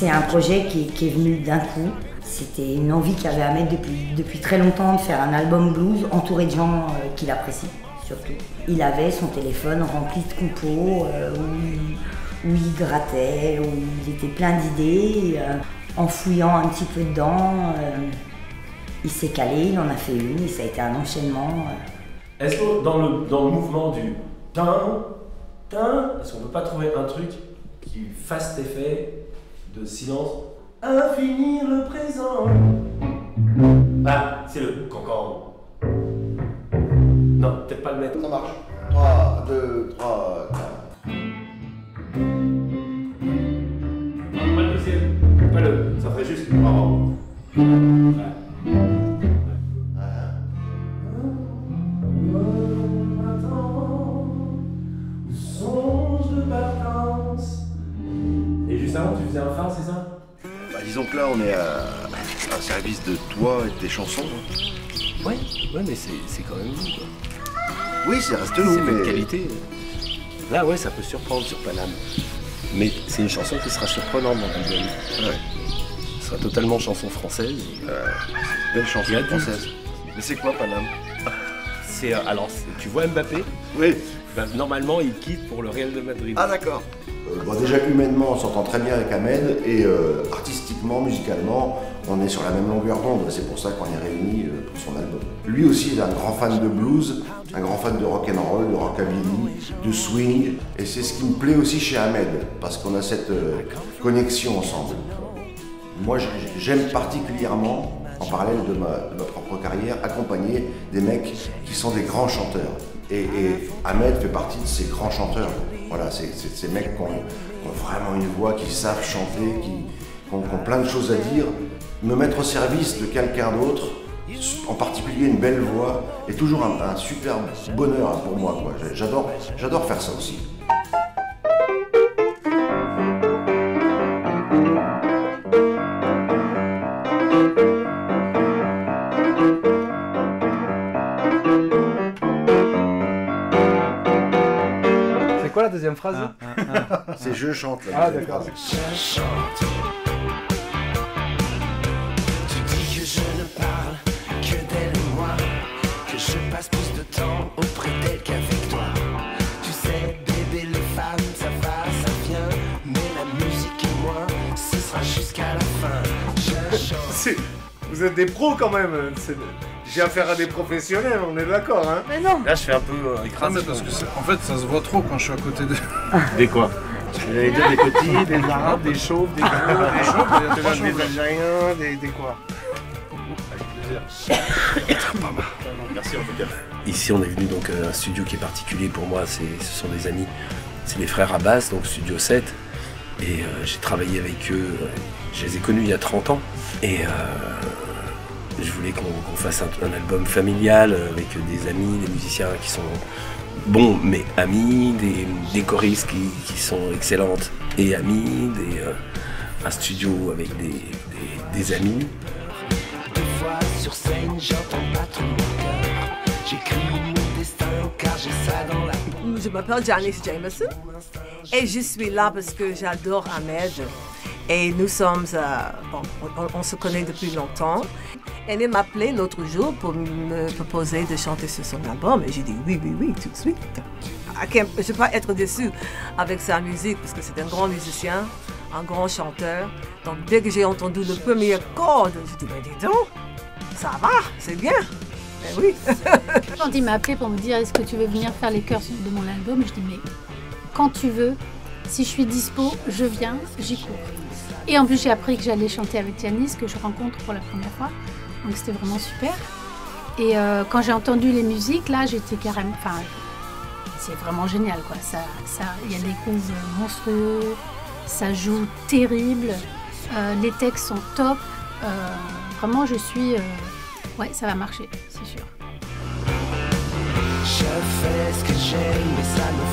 C'est un projet qui est venu d'un coup. C'était une envie qu'avait Ahmed depuis très longtemps de faire un album blues entouré de gens qu'il apprécie, surtout. Il avait son téléphone rempli de compos, où il grattait, où il était plein d'idées. En fouillant un petit peu dedans, il s'est calé, il en a fait une et ça a été un enchaînement. Est-ce que dans le mouvement du tin, est-ce qu'on ne peut pas trouver un truc qui fasse cet effet de silence? Infinir le présent. Ah, c'est le cancan. Non, peut-être pas le mettre. Ça marche. 3, 2, 3, 4. Non, pas le deuxième. Pas le. Ça ferait juste. Bravo. Ouais. Et juste avant, tu faisais un phare, c'est ça? Bah, disons que là, on est à un service de toi et de tes chansons. Ouais, mais c'est quand même nous, quoi. Oui, ça reste nous, C'est mais... bonne qualité. Là, ouais, ça peut surprendre sur Paname. Mais c'est une chanson qui sera surprenante dans l'album. Ouais. Ce sera totalement chanson française. Belle chanson Et française. Mais c'est quoi, Paname? Tu vois Mbappé? Oui. Ben, normalement, il quitte pour le Real de Madrid. Ah, d'accord. Bon, déjà, humainement, on s'entend très bien avec Ahmed, et artistiquement, musicalement, on est sur la même longueur d'onde. C'est pour ça qu'on est réunis pour son album. Lui aussi, il est un grand fan de blues, un grand fan de rock'n'roll, de rockabilly, de swing, et c'est ce qui me plaît aussi chez Ahmed, parce qu'on a cette connexion ensemble. Moi, j'aime particulièrement, en parallèle de ma propre carrière, accompagner des mecs qui sont des grands chanteurs. Et Ahmed fait partie de ces grands chanteurs. Voilà, c'est ces mecs qui ont vraiment une voix, qui savent chanter, qui ont plein de choses à dire. Me mettre au service de quelqu'un d'autre, en particulier une belle voix, est toujours un super bonheur pour moi, quoi. J'adore faire ça aussi. C'est quoi la deuxième phrase? C'est je chante là. Ah d'accord. Je chante. Tu dis que je ne parle que d'elle et moi, que je passe plus de temps auprès d'elle qu'avec toi. Tu sais, bébé, les femmes, ça va, ça vient, mais la musique et moi, ce sera jusqu'à la fin. Je chante. Vous êtes des pros quand même. J'ai affaire à des professionnels, on est d'accord, hein? Mais non. Là, je fais un peu écrasé. Parce que en fait, ça se voit trop quand je suis à côté de... Des quoi? J'allais dire des petits, des arabes, des chauves, des gros, des Algériens, des quoi? Merci en tout cas. Ici, on est venu donc à un studio qui est particulier pour moi. Ce sont des amis. C'est les frères Abbas, donc Studio 7. Et j'ai travaillé avec eux. Je les ai connus il y a 30 ans. Et je voulais qu'on fasse un album familial avec des amis, des musiciens qui sont bons mais amis, des choristes qui sont excellentes et amis, un studio avec des amis. Deux fois sur scène, j'entends pas tout mon cœur. J'écris mon destin car j'ai ça dans la... Je m'appelle Janice Jameson et je suis là parce que j'adore Ahmed. Et nous sommes, on se connaît depuis longtemps. Elle m'a appelé l'autre jour pour me proposer de chanter sur son album. Et j'ai dit oui, tout de suite. Je ne peux pas être déçue avec sa musique parce que c'est un grand musicien, un grand chanteur. Donc dès que j'ai entendu le premier accord, je dis mais dis donc, ça va, c'est bien. Ben oui. Quand il m'a appelé pour me dire est-ce que tu veux venir faire les chœurs de mon album, je dis mais quand tu veux, si je suis dispo, je viens, j'y cours. Et en plus j'ai appris que j'allais chanter avec Janice, que je rencontre pour la première fois. Donc c'était vraiment super. Et quand j'ai entendu les musiques, là j'étais carrément... Enfin, c'est vraiment génial quoi. Il y a des grooves monstrueux, ça joue terrible, les textes sont top. Vraiment je suis... ouais, ça va marcher, c'est sûr. Je fais ce que j'aime, mais ça me